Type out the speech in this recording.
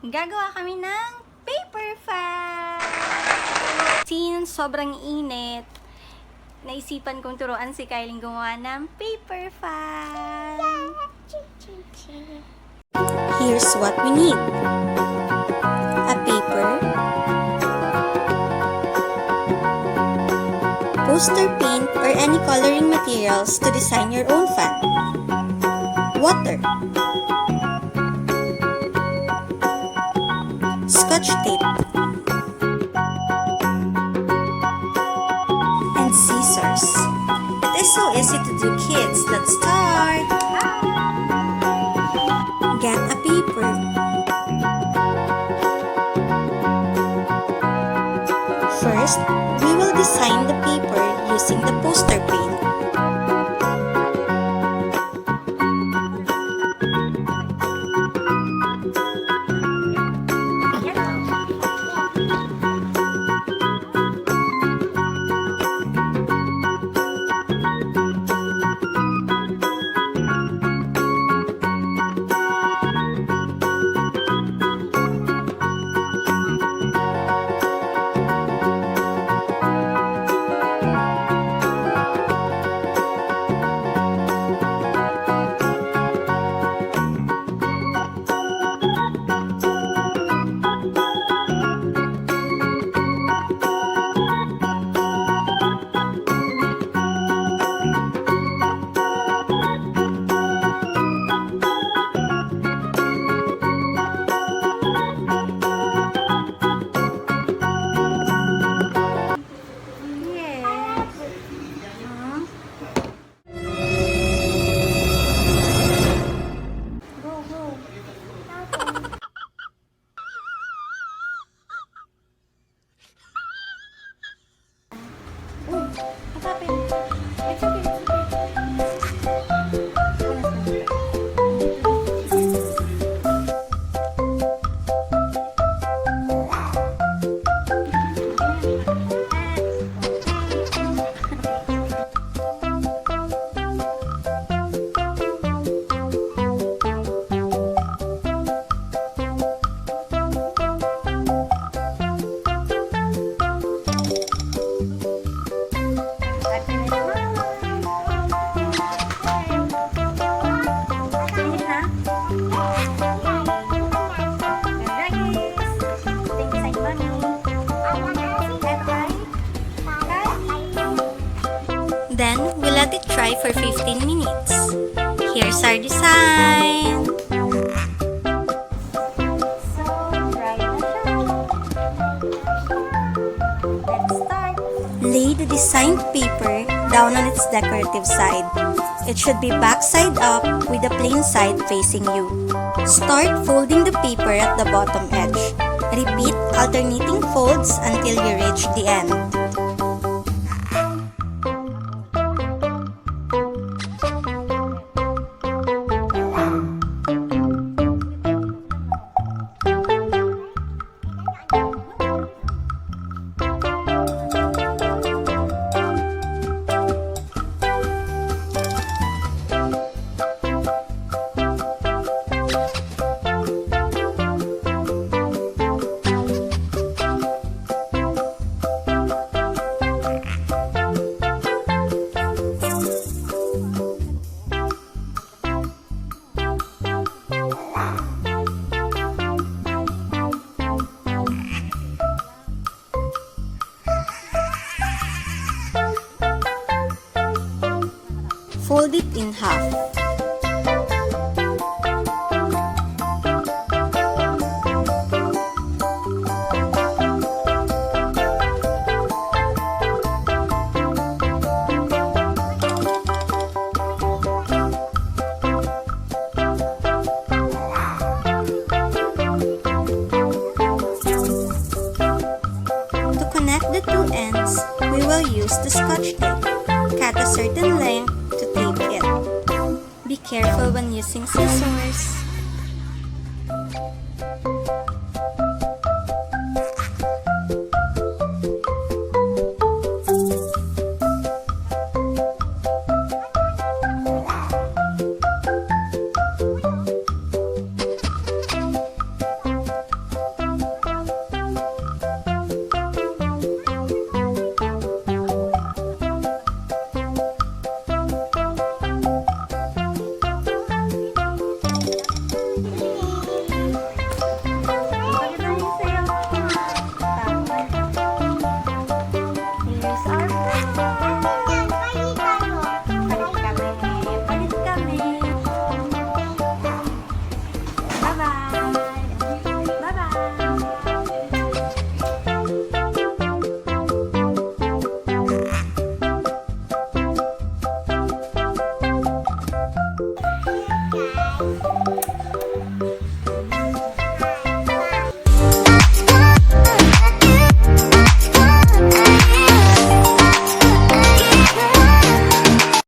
Gagawa kami ng paper fan! Since sobrang init, naisipan kong turuan si Kylie gumawa ng paper fan. Here's what we need. A paper, poster paint or any coloring materials to design your own fan, water, Scotch tape, and scissors. It is so easy to do, kids. Let's start! Get a paper. First, we will design the paper using the poster paint. Then, we let it dry for 15 minutes. Here's our design. So, dry na siya. Let's start. Lay the designed paper down on its decorative side. It should be back side up with the plain side facing you. Start folding the paper at the bottom edge. Repeat alternating folds until you reach the end. Fold it in half. To connect the two ends, we will use the Scotch tape. Cut a certain length to tape it. Be careful when using scissors.